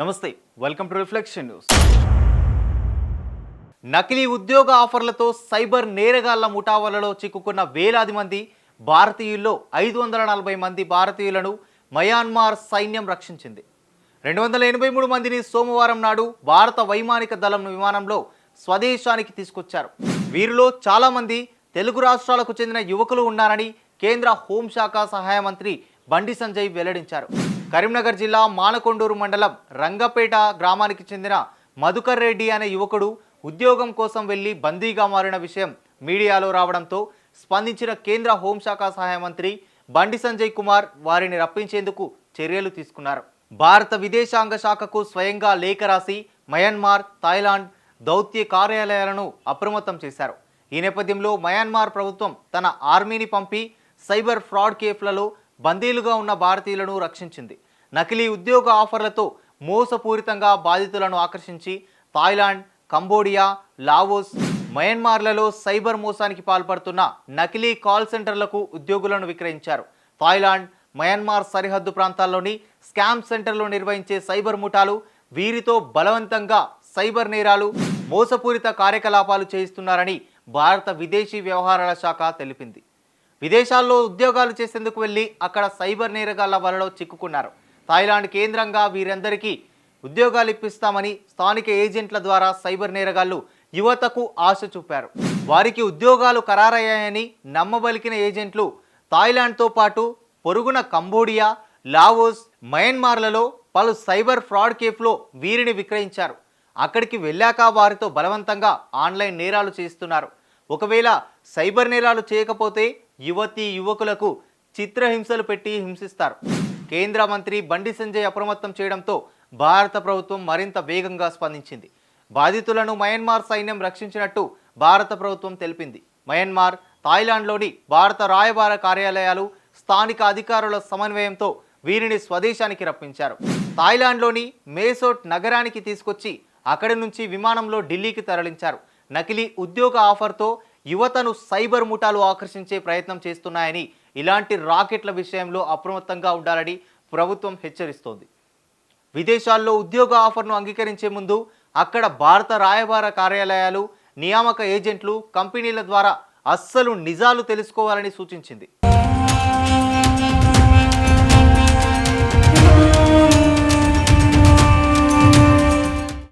నమస్తే, welcome to reflection news. నకిలీ ఉద్యోగ ఆఫర్లతో సైబర్ నేరగాళ్ల ముఠావలలో చిక్కుకున్న వేలాది మంది భారతీయుల్లో 540 మంది భారతీయులను మయన్మార్ సైన్యం రక్షించింది. 283 మందిని సోమవారం నాడు భారత వైమానిక దళం విమానంలో స్వదేశానికి తీసుకొచ్చారు. వీరిలో చాలా మంది తెలుగు రాష్ట్రాలకు చెందిన యువకులు ఉన్నారని కేంద్ర హోంశాఖ సహాయ మంత్రి బండి సంజయ్ వెల్లడించారు. కరీంనగర్ జిల్లా మానకొండూరు మండలం రంగపేట గ్రామానికి చెందిన మధుకర్ రెడ్డి అనే యువకుడు ఉద్యోగం కోసం వెళ్లి బందీగా మారిన విషయం మీడియాలో రావడంతో స్పందించిన కేంద్ర హోంశాఖ సహాయ మంత్రి బండి సంజయ్ కుమార్ వారిని రప్పించేందుకు చర్యలు తీసుకున్నారు. భారత విదేశాంగ శాఖకు స్వయంగా లేఖ రాసి మయన్మార్, థాయిలాండ్ దౌత్య కార్యాలయాలను అప్రమత్తం చేశారు. ఈ నేపథ్యంలో మయన్మార్ ప్రభుత్వం తన ఆర్మీని పంపి సైబర్ ఫ్రాడ్ కేసులలో బందీలుగా ఉన్న భారతీయులను రక్షించింది. నకిలీ ఉద్యోగ ఆఫర్లతో మోసపూరితంగా బాధితులను ఆకర్షించి థాయిలాండ్, కంబోడియా, లావోస్, మయన్మార్లలో సైబర్ మోసానికి పాల్పడుతున్న నకిలీ కాల్ సెంటర్లకు ఉద్యోగులను విక్రయించారు. థాయిలాండ్, మయన్మార్ సరిహద్దు ప్రాంతాల్లోని స్కామ్ సెంటర్లు నిర్వహించే సైబర్ ముఠాలు వీరితో బలవంతంగా సైబర్ నేరాలు, మోసపూరిత కార్యకలాపాలు చేయిస్తున్నారని భారత విదేశీ వ్యవహారాల శాఖ తెలిపింది. విదేశాల్లో ఉద్యోగాలు చేసేందుకు వెళ్లి అక్కడ సైబర్ నేరగాళ్ల వలలో చిక్కుకున్నారు. థాయిలాండ్ కేంద్రంగా వీరందరికీ ఉద్యోగాలు ఇప్పిస్తామని స్థానిక ఏజెంట్ల ద్వారా సైబర్ నేరగాళ్లు యువతకు ఆశ చూపారు. వారికి ఉద్యోగాలు ఖరారయ్యాయని నమ్మబలికిన ఏజెంట్లు థాయిలాండ్తో పాటు పొరుగున కంబోడియా, లావోస్, మయన్మార్లలో పలు సైబర్ ఫ్రాడ్ కేఫ్లో వీరిని విక్రయించారు. అక్కడికి వెళ్ళాక వారితో బలవంతంగా ఆన్లైన్ నేరాలు చేయిస్తున్నారు. ఒకవేళ సైబర్ నేరాలు చేయకపోతే యువతీ యువకులకు చిత్రహింసలు పెట్టి హింసిస్తారు. కేంద్ర మంత్రి బండి సంజయ్ అప్రమత్తం చేయడంతో భారత ప్రభుత్వం మరింత వేగంగా స్పందించింది. బాధితులను మయన్మార్ సైన్యం రక్షించినట్టు భారత ప్రభుత్వం తెలిపింది. మయన్మార్, థాయిలాండ్లోని భారత రాయబార కార్యాలయాలు స్థానిక అధికారుల సమన్వయంతో వీరిని స్వదేశానికి రప్పించారు. థాయిలాండ్లోని మేసోట్ నగరానికి తీసుకొచ్చి అక్కడి నుంచి విమానంలో ఢిల్లీకి తరలించారు. నకిలీ ఉద్యోగ ఆఫర్తో యువతను సైబర్ ముఠాలు ఆకర్షించే ప్రయత్నం చేస్తున్నాయని, ఇలాంటి రాకెట్ల విషయంలో అప్రమత్తంగా ఉండాలని ప్రభుత్వం హెచ్చరిస్తోంది. విదేశాల్లో ఉద్యోగ ఆఫర్ను అంగీకరించే ముందు అక్కడ భారత రాయబార కార్యాలయాలు, నియామక ఏజెంట్లు, కంపెనీల ద్వారా అస్సలు నిజాలు తెలుసుకోవాలని సూచించింది.